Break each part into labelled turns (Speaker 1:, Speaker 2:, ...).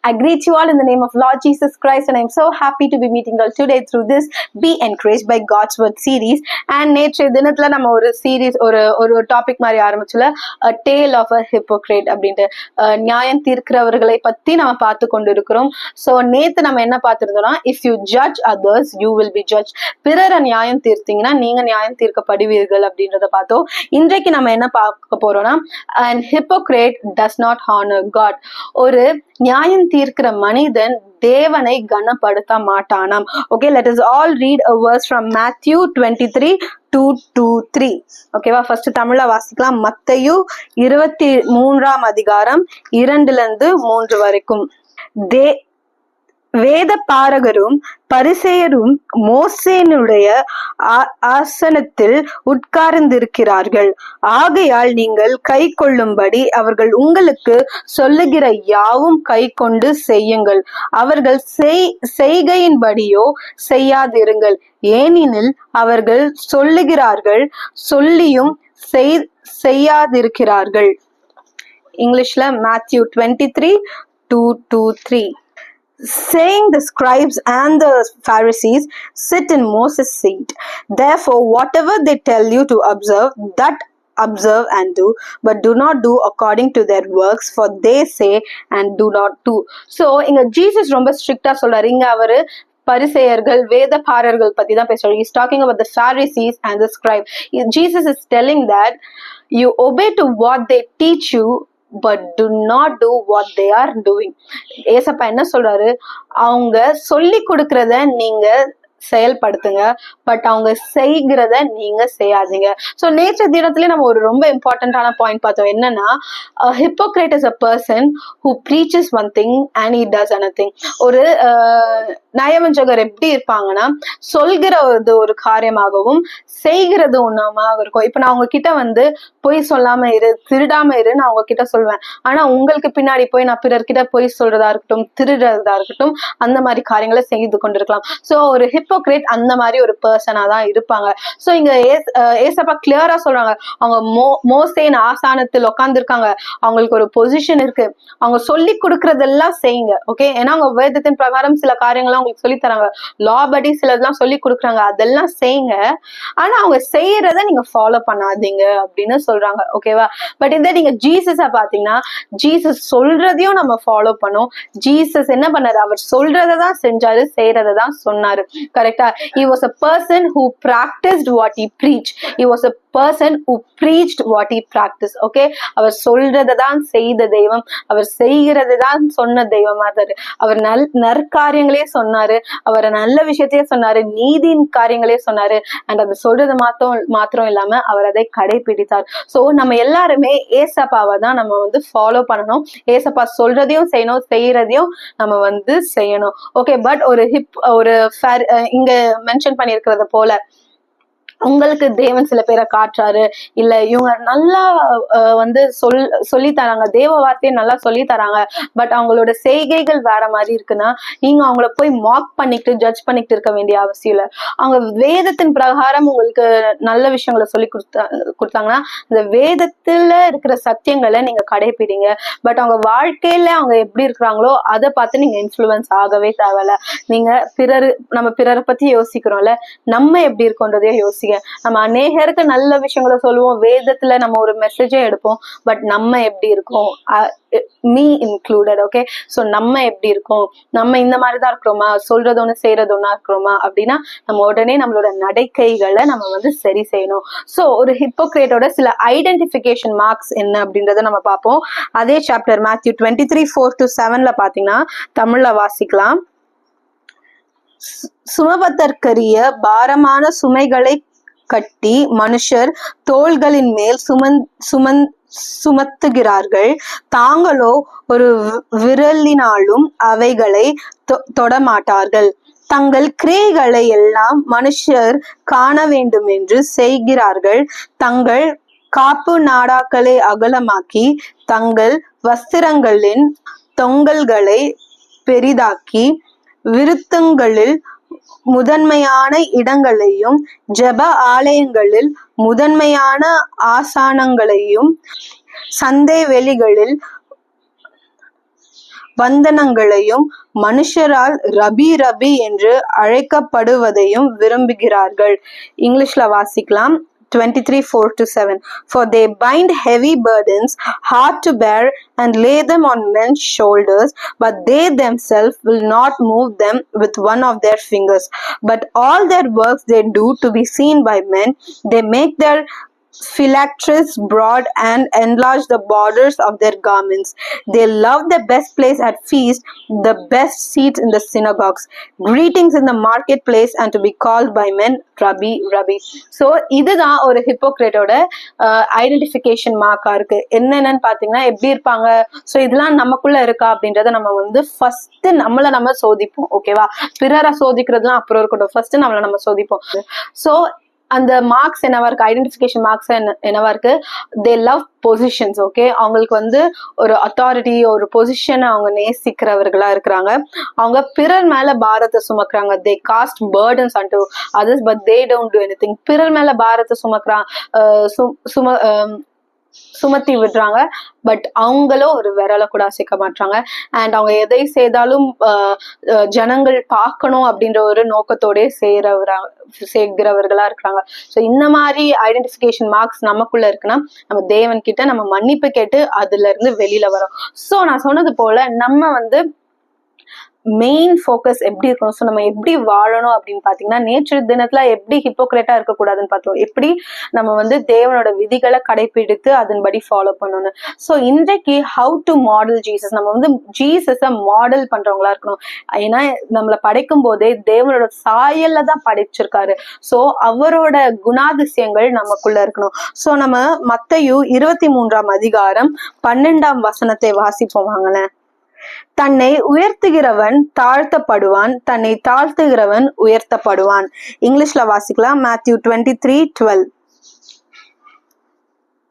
Speaker 1: I greet you all in the name of Lord Jesus Christ, and I'm so happy to be meeting you all today through this Be Encouraged by God's Word series. And நேற்றைய தினத்துல நம்ம ஒரு series ஒரு topic மாதிரி ஆரம்பிச்சுல a tale of a hypocrite அப்படின்ட்டு நியாயம் தீர்க்கிறவர்களை பத்தி நம்ம பார்த்து கொண்டு இருக்கிறோம். ஸோ நேத்து நம்ம என்ன பார்த்திருந்தோம்னா, if you judge others you will be judged. பிறரை நியாயம் தீர்த்தீங்கன்னா நீங்க நியாயம் தீர்க்கப்படுவீர்கள் அப்படின்றத பார்த்தோம். இன்றைக்கு நம்ம என்ன பார்க்க போறோம்னா, an hypocrite does not honor God. ஒரு நியாயம் தீர்க்கிற மனிதன் தேவனை கனப்படுத்த மாட்டானாம். Okay, let us all read a verse from Matthew 23:2-3. ஓகேவா? ஃபர்ஸ்ட் தமிழ்ல வாசிக்கலாம். மத்தேயு 23ஆம் அதிகாரம் 2-3 வரைக்கும். வேத பாரகரும் பரிசேயரும் மோசேனுடைய ஆசனத்தில் உட்கார்ந்திருக்கிறார்கள். ஆகையால் நீங்கள் கை கொள்ளும்படி அவர்கள் உங்களுக்கு சொல்லுகிற யாவும் கை கொண்டு செய்யுங்கள். அவர்கள் செய்கையின்படியோ செய்யாதிருங்கள். ஏனெனில் அவர்கள் சொல்லுகிறார்கள், சொல்லியும் செய்யாதிருக்கிறார்கள். இங்கிலீஷ்ல Matthew 23:2-3. Saying, the scribes and the Pharisees sit in Moses' seat. Therefore, whatever they tell you to observe, that observe and do, but do not do according to their works, for they say and do not do. So, இங்க Jesus ரொம்ப ஸ்ட்ரிக்டா சொல்றாரு. இங்க அவரு பரிசேயர்கள் வேத பாரர்கள் பத்தி தான் பேசுறாரு. He's talking about the Pharisees and the scribes. Jesus is telling that you obey to what they teach you, but do not do what they are doing. ஏசப்பா என்ன சொல்றாரு, அவங்க சொல்லி கொடுக்கறத நீங்க செயல்படுத்துங்க, பட் அவங்க செய்கிறத நீங்க செய்யாதீங்க. ஸோ நேற்று தினத்திலே நம்ம ஒரு ரொம்ப இம்பார்ட்டன்டான பாயிண்ட் பார்த்தோம். என்னன்னா, hypocrite is a person who preaches one thing and he does another. ஒரு நயவஞ்சகர் எப்படி இருப்பாங்கன்னா, சொல்கிறது ஒரு காரியமாகவும் செய்கிறது ஒன்றாக இருக்கும். இப்ப நான் அவங்க கிட்ட பொய் சொல்லாம இரு, திருடாம இரு நான் அவங்க கிட்ட சொல்வேன். ஆனா உங்களுக்கு பின்னாடி போய் நான் பிறர்கிட்ட பொய் சொல்றதா இருக்கட்டும், திருடுறதா இருக்கட்டும், அந்த மாதிரி காரியங்களை செய்து கொண்டிருக்கலாம். ஸோ ஒரு ஹிப்போக்ரேட் அந்த மாதிரி ஒரு பர்சனா தான் இருப்பாங்க. ஸோ இங்க ஏசப்பா கிளியரா சொல்றாங்க, அவங்க மோசேன் ஆசானத்தில் உட்கார்ந்துருக்காங்க, அவங்களுக்கு ஒரு பொசிஷன் இருக்கு, அவங்க சொல்லி கொடுக்கறதெல்லாம் செய்யுங்க. ஓகே, ஏன்னா அவங்க வேதத்தின் பிரகாரம் சில காரியங்கள்லாம் உங்களுக்கு சொல்லி தராங்க, லா படி சிலதெல்லாம் சொல்லி கொடுக்குறாங்க, அதெல்லாம் செய்யுங்க. ஆனா அவங்க செய்யறத நீங்க ஃபாலோ பண்ணாதீங்க அப்படின்னு சொல்றாங்க. ஓகேவா? பட் இந்த நீங்க ஜீசஸ பாத்தீங்கன்னா, ஜீசஸ் சொல்றதையும் நம்ம ஃபாலோ பண்ணோம். ஜீசஸ் என்ன பண்ணாரு, அவர் சொல்றதான் செஞ்சாரு, செய்யறதான் சொன்னாரு. கரெக்டா? He was a person who practiced what he preached. He was a person who preached what he practiced. Okay, அவர் சொல்றதான் செய்த தெய்வம், அவர் செய்கிறதான் சொன்ன தெய்வமா இருந்தாரு. அவர் நற்காரியங்களே சொன்னாரு, அவர் நல்ல விஷயத்தையே சொன்னாரு, நீதியின் காரியங்களே சொன்னாரு. அண்ட் அது சொல்றது மாத்திரம் இல்லாம அவர் அதை கடைபிடித்தார். சோ நம்ம எல்லாருமே ஏசப்பாவை தான் நம்ம ஃபாலோ பண்ணணும். ஏசப்பா சொல்றதையும் செய்யணும், செய்யறதையும் நம்ம செய்யணும். ஓகே, பட் ஒரு இங்க மென்ஷன் பண்ணிருக்கிறத போல உங்களுக்கு தேவன் சில பேரை காட்டுறாரு, இல்ல இவங்க நல்லா சொல்லி தராங்க, தேவ வார்த்தையை நல்லா சொல்லி தராங்க, பட் அவங்களோட செய்கைகள் வேற மாதிரி இருக்குன்னா நீங்க அவங்கள போய் மார்க் பண்ணிட்டு ஜட்ஜ் பண்ணிட்டு இருக்க வேண்டிய அவசியம் இல்லை. அவங்க வேதத்தின் பிரகாரம் உங்களுக்கு நல்ல விஷயங்களை சொல்லி கொடுத்தாங்கன்னா அந்த வேதத்துல இருக்கிற சத்தியங்களை நீங்க கடைபிடிங்க. பட் அவங்க வாழ்க்கையில அவங்க எப்படி இருக்கிறாங்களோ அதை பார்த்து நீங்க இன்ஃப்ளூயன்ஸ் ஆகவே தேவையில்ல. நீங்க நம்ம பிறரை பத்தி யோசிக்கிறோம்ல, நம்ம எப்படி இருக்கோன்றதையோ யோசிக்க. நம்ம அநேகருக்கு நல்ல விஷயங்களை சொல்லுவோம், வேதத்துல நம்ம ஒரு மெசேஜே எடுப்போம், பட் நம்ம எப்படி இருக்கோம், மீ இன்க்ளூடட். ஓகே, சோ நம்ம எப்படி இருக்கோம், நம்ம இந்த மாதிரிதான் இருக்கிறோமா, சொல்றது ஒண்ணு செய்யறது ஒண்ணா இருக்கிறோமா அப்படின்னா நம்ம உடனே நம்மளோட நடக்கைகளை நம்ம சரி செய்யணும். சோ ஒரு ஹிப்போக்ரேட்டோட சில ஐடென்டிபிகேஷன் மார்க்ஸ் என்ன அப்படின்றத நம்ம பார்ப்போம். அதே சாப்டர் Matthew 23:4-7 பாத்தீங்கன்னா தமிழ்ல வாசிக்கலாம். சுமப்பதற்கரிய பாரமான சுமைகளை கட்டி மனுஷர் தோள்களின் மேல் சுமத்துகிறார்கள், தாங்களோ ஒரு விரலினாலும் அவைகளை தொடமாட்டார்கள். தங்கள் கிரியைகளை எல்லாம் மனுஷர் காண வேண்டும் என்று செய்கிறார்கள். தங்கள் காப்பு நாடாக்களை அகலமாக்கி தங்கள் வஸ்திரங்களின் தொங்கல்களை பெரிதாக்கி விருத்தங்களில் முதன்மையான இடங்களையும் ஜெப ஆலயங்களில் முதன்மையான ஆசானங்களையும் சந்தை வெளிகளில் வந்தனங்களையும் மனுஷரால் ரபி ரபி என்று அழைக்கப்படுவதையும் விரும்புகிறார்கள். இங்கிலீஷ்ல வாசிக்கலாம். 23:4-7. For they bind heavy burdens, hard to bear, and lay them on men's shoulders, but they themselves will not move them with one of their fingers. But all their works they do to be seen by men. They make their phylacteries broad and enlarge the borders of their garments. They love the best place at feast, the best seats in the synagogues, greetings in the marketplace, and to be called by men Rabbi, Rabbi. So இதுதான் ஒரு ஹிப்போக்ரேட்டோட identification மார்க்கா இருக்கு. என்னென்னு பாத்தீங்கன்னா எப்படி இருப்பாங்க, so இதெல்லாம் நமக்குள்ள இருக்கா அப்படின்றத நம்ம வந்து ஃபர்ஸ்ட் நம்ம சோதிப்போம். ஓகேவா, பிறரை சோதிக்கிறதுலாம் அப்புறம் இருக்கட்டும், ஃபர்ஸ்ட் நம்ம சோதிப்போம். ஸோ அந்த மார்க்ஸ் என்னவா இருக்கு, ஐடென்டிஃபிகேஷன் மார்க்ஸ் என்னவா இருக்கு, தே லவ் பொசிஷன்ஸ். ஓகே, அவங்களுக்கு வந்து ஒரு அத்தாரிட்டி, ஒரு பொசிஷனை அவங்க நேசிக்கிறவர்களா இருக்கிறாங்க. அவங்க பிறர் மேல பாரத்தை சுமக்குறாங்க. They cast burdens onto others but they don't do anything. பிறர் மேல பாரத்தை சுமத்தி விடுறாங்க, பட் அவங்களும் ஒரு விரலை கூட அசைக்க மாட்டாங்க. அண்ட் அவங்க எதை செய்தாலும் ஜனங்கள் பார்க்கணும் அப்படின்ற ஒரு நோக்கத்தோட செய்கிறவர்களா இருக்கிறாங்க. ஸோ இந்த மாதிரி ஐடென்டிஃபிகேஷன் மார்க்ஸ் நமக்குள்ள இருக்குன்னா நம்ம தேவன் கிட்ட நம்ம மன்னிப்பு கேட்டு அதுல இருந்து வெளியில வரோம். ஸோ நான் சொன்னது போல நம்ம வந்து மெயின் ஃபோக்கஸ் எப்படி இருக்கணும், ஸோ நம்ம எப்படி வாழணும் அப்படின்னு பாத்தீங்கன்னா, நேற்று தினத்துல எப்படி ஹிப்போக்ரேட்டா இருக்கக்கூடாதுன்னு பார்த்தோம், எப்படி நம்ம வந்து தேவனோட விதிகளை கடைபிடித்து அதன்படி ஃபாலோ பண்ணணும். ஸோ இன்றைக்கு ஹவு டு மாடல் ஜீசஸ், நம்ம வந்து ஜீசஸை மாடல் பண்றவங்களா இருக்கணும். ஏன்னா நம்மளை படைக்கும் போதே தேவனோட சாயல்ல தான் படைச்சிருக்காரு. ஸோ அவரோட குணாதிசயங்கள் நமக்குள்ள இருக்கணும். ஸோ நம்ம மத்தேயு 23:12 வாசிப்போம் வாங்களேன். தன்னை உயர்த்துகிறவன் தாழ்த்தப்படுவான், தன்னை தாழ்த்துகிறவன் உயர்த்தப்படுவான். இங்கிலீஷ்ல வாசிக்கலாம். Matthew 23:12.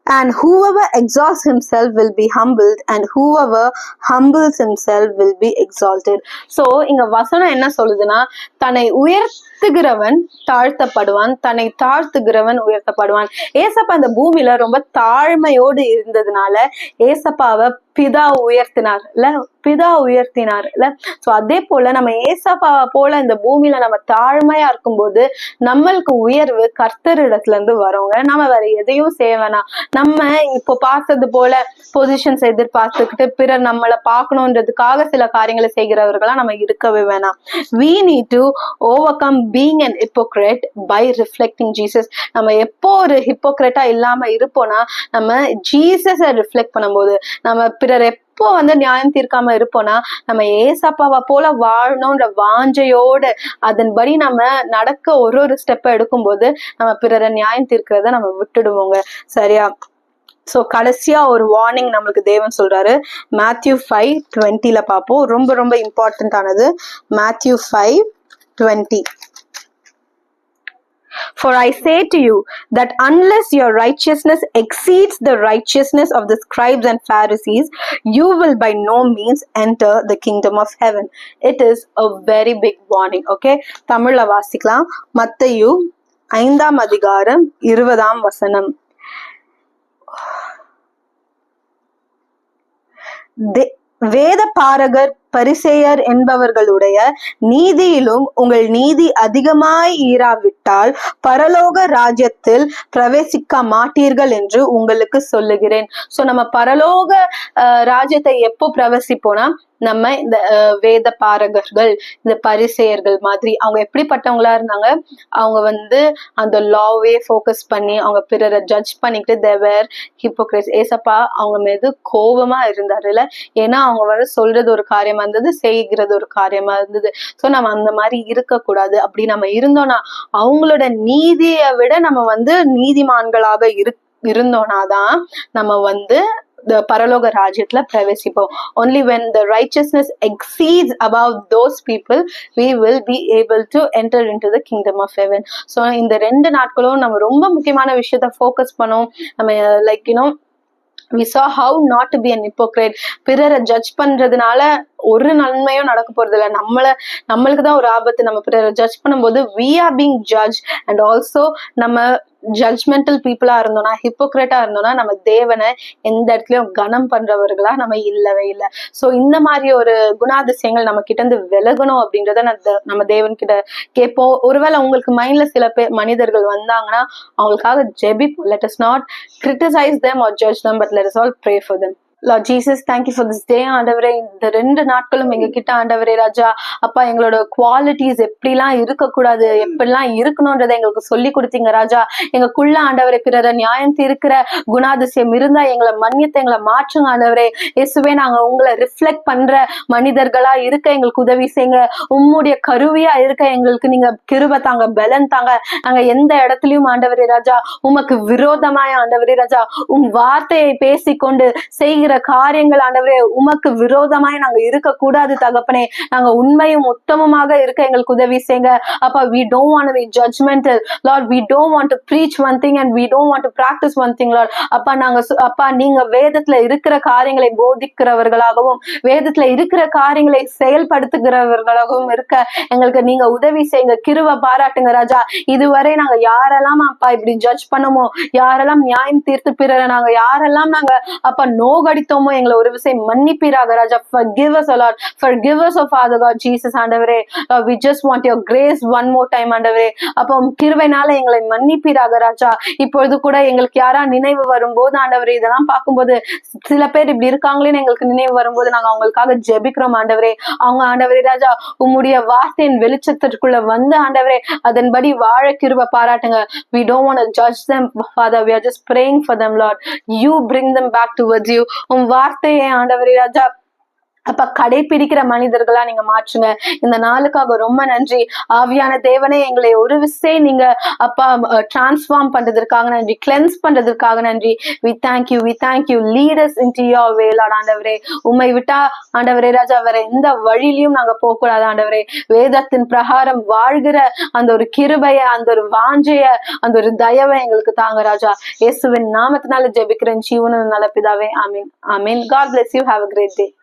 Speaker 1: And whoever exalts himself will be humbled, and whoever humbles himself will be exalted. So இங்க வசனம் என்ன சொல்லுதுன்னா, தன்னை உயர்த்துகிறவன் தாழ்த்தப்படுவான், தன்னை தாழ்த்துகிறவன் உயர்த்தப்படுவான். ஏசப்பா அந்த பூமியில ரொம்ப தாழ்மையோடு இருந்ததுனால ஏசப்பாவை பிதா உயர்த்தினார் இல்ல. சோ அதே போல நம்ம ஏசப்பாவை போல இந்த பூமியில நம்ம தாழ்மையா இருக்கும்போது நம்மளுக்கு உயர்வு கர்த்தரிடத்துல இருந்து வரவங்க. நம்ம வேற எதையும் செய்ய வேணாம். நம்ம இப்போ பார்த்தது போல பொசிஷன்ஸ் எதிர்பார்த்துக்கிட்டு பிறர் நம்மளை பார்க்கணுன்றதுக்காக சில காரியங்களை செய்கிறவர்களா நம்ம இருக்கவே வேணாம். we need to overcome being an hypocrite by reflecting Jesus. நம்ம எப்போ ஒரு ஹிப்போக்ரேட்டா இல்லாம இருப்போம்னா, நம்ம ஜீசஸை ரிஃப்ளெக்ட் பண்ணும்போது, நம்ம பிறர் எப்போ வந்து நியாயம் தீர்க்காம இருப்போம்னா, நம்ம ஏசப்பாவை போல வாழணும்ன்ற வாஞ்சையோடு அதன்படி நம்ம நடக்க ஒரு ஸ்டெப்பை எடுக்கும்போது நம்ம பிறரை நியாயம் தீர்க்கிறத நம்ம விட்டுடுவோங்க. சரியா? சோ கடைசியா ஒரு வார்னிங் நம்மளுக்கு தேவன் சொல்றாரு. Matthew 5:20 பார்ப்போம். ரொம்ப ரொம்ப இம்பார்ட்டன்ட் ஆனது. Matthew 5:20. For I say to you that unless your righteousness exceeds the righteousness of the scribes and Pharisees, you will by no means enter the kingdom of heaven. It is a very big warning. Okay, தமிழ்ல வாசிக்கலாம். மத்தேயு 5:20. வேத பாரகர் பரிசேயர் என்பவர்களுடைய நீதியிலும் உங்கள் நீதி அதிகமாய் ஈராவிட்டால் பரலோக ராஜ்யத்தில் பிரவேசிக்க மாட்டீர்கள் என்று உங்களுக்கு சொல்லுகிறேன். சோ நம்ம பரலோக ராஜ்யத்தை எப்போ பிரவேசிப்போனா, நம்ம இந்த வேத பாரகர்கள், இந்த பரிசேயர்கள் மாதிரி அவங்க எப்படிப்பட்டவங்களா இருந்தாங்க, அவங்க வந்து அந்த லாவே ஃபோக்கஸ் பண்ணி அவங்க பிறரை ஜட்ஜ் பண்ணிக்கிட்டு தேவர் ஹிப்போக்ரேட்ஸ். ஏசப்பா அவங்க மீது கோபமா இருந்தாரு இல்ல, ஏன்னா அவங்க வந்து சொல்றது ஒரு காரியமா இருந்தது, செய்கிறது ஒரு காரியமா இருந்தது. சோ நம்ம அந்த மாதிரி இருக்க கூடாது. அப்படி நம்ம இருந்தோம்னா, அவங்களோட நீதியை விட நம்ம வந்து நீதிமான்களாக இருந்தோம்னாதான் நம்ம வந்து the பரலோக ராஜ்யத்துல பிரவேசிப்போம். only when the righteousness exceeds above those people we will be able to enter into the kingdom of heaven. so இந்த 2 நாட்களும் நம்ம ரொம்ப முக்கியமான விஷயத்த ஃபோக்கஸ் பண்ணோம். நம்ம like we saw how not to be an hypocrite. பிறரை ஜட்ஜ் பண்றதுனால ஒரு நன்மையும் நடக்க போறது இல்லை. நம்மளுக்கு தான் ஒரு ஆபத்து. நம்ம பிறரை ஜட்ஜ் பண்ணும்போது we are being judged, and also நம்ம ஜட்ஜ்மெண்டல் பீப்புளா இருந்தோம்னா, ஹிப்போக்ரேட்டா இருந்தோம்னா, நம்ம தேவனை எந்த இடத்துலயும் கனம் பண்றவர்களா நம்ம இல்லவே இல்லை. சோ இந்த மாதிரி ஒரு குணாதிசயங்கள் நம்ம கிட்ட இருந்து விலகணும் அப்படின்றத நம்ம தேவன் கிட்ட கேட்போம். ஒருவேளை உங்களுக்கு மைண்ட்ல சில பேர் மனிதர்கள் வந்தாங்கன்னா அவங்களுக்காக ஜெபிப்போம். let us not criticize them or judge them, but let us all pray for them. Lord Jesus, thank you for this day. ஆண்டவரே, இந்த 2 நாட்களும் எங்க கிட்ட ஆண்டவரே ராஜா அப்பா எங்களோட குவாலிட்டிஸ் எப்படிலாம் இருக்கக்கூடாது, எப்படிலாம் இருக்கணும்ன்றதை எங்களுக்கு சொல்லி கொடுத்தீங்க ராஜா. எங்களுக்குள்ள ஆண்டவரே பிறரை நியாயம் தீர்க்கிற குணாதிசயம் இருந்தா எங்களை மன்னித்து எங்களை மாற்றுங்க ஆண்டவரே. இயேசுவே, நாங்க உங்களை ரிஃப்ளெக்ட் பண்ற மனிதர்களா இருக்க எங்களுக்கு உதவி செய்யுங்க. உம்முடைய கருவியா இருக்க எங்களுக்கு நீங்க கிருபை தாங்க, பலன் தாங்க. நாங்க எந்த இடத்துலயும் ஆண்டவரே ராஜா உமக்கு விரோதமாய் ஆண்டவரே ராஜா வார்த்தையை பேசிக்கொண்டு செய்கிற காரியங்கள் ஆண்டவரே உமக்கு விரோதமாய் நாங்க இருக்க கூடாது தகப்பனே. நாங்க உண்மையும் உத்தமமாக இருக்க எங்களுக்கு உதவி செய்யுங்க அப்பா. we don't want to be judgmental Lord, we don't want to preach one thing and we don't want to practice one thing Lord. அப்பா நாங்க அப்பா நீங்க வேதத்துல இருக்கிற காரியங்களை போதிக்கிறவர்களாகவும் வேதத்துல இருக்கிற காரியங்களை செயல்படுத்துகிறவர்களாகவும் இருக்க எங்களுக்கு நீங்க உதவி செய்யுங்க, கிருபை பாராட்டுங்க ராஜா. இதுவரை நாங்க யாரெல்லாம் அப்பா இப்படி ஜட்ஜ் பண்ணுமோ, யாரெல்லாம் நியாயம் தீர்த்து பிறரை நாங்க யாரெல்லாம் நாங்க அப்பா நோகடித்தோமோ எங்களை ஒரு விஷயம் மன்னிப்பீராக ராஜா. forgive us Lord, forgive us oh Father God Jesus ஆண்டவரே. we just want your grace one more time ஆண்டவரே. அப்போ கிருபைனால எங்களை மன்னிப்பீராக ராஜா. இப்பொழுது கூட எங்களுக்கு யாரா நினைவு வரும்போது ஆண்டவரே, இதெல்லாம் பார்க்கும்போது சில பேர் இப்படி இருக்காங்களேன்னு எங்களுக்கு நினைவு வரும்போது நாங்க அவங்களுக்காக ஜெபிக்கிறோம் ஆண்டவரே. அவங்க ஆண்டவரே ராஜா உம்முடைய வார்த்தையின் வெளிச்சத்திற்குள்ள வந்து ஆண்டவரே அதன்படி வாழ கிருபை பாராட்டுங்க. we don't want to judge them Father, we are just praying for them Lord. you bring them back towards you. உம் வார்த்தையை ஆண்டவரே ராஜா அப்ப கடைபிடிக்கிற மனிதர்களா நீங்க மாற்றுங்க. இந்த நாளுக்காக ரொம்ப நன்றி. ஆவியான தேவனே, எங்களை ஒரு விஷயம் நீங்க அப்பா டிரான்ஸ்ஃபார்ம் பண்றதுக்காக நன்றி, கிளென்ஸ் பண்றதுக்காக நன்றி. we thank you lead us into your way Lord ஆண்டவரே. உம்மை விட்டா ஆண்டவரே ராஜா வேற எந்த வழியிலையும் நாங்க போக கூடாது ஆண்டவரே. வேதத்தின் பிரகாரம் வாழ்கிற அந்த ஒரு கிருபைய, அந்த ஒரு வாஞ்சைய, அந்த ஒரு தயவை எங்களுக்கு தாங்க ராஜா. இயேசுவின் நாமத்தினால ஜெபிக்கிறேன் ஜீவன நல்ல பிதாவே, ஆமீன் ஆமீன். God bless you, have a great day.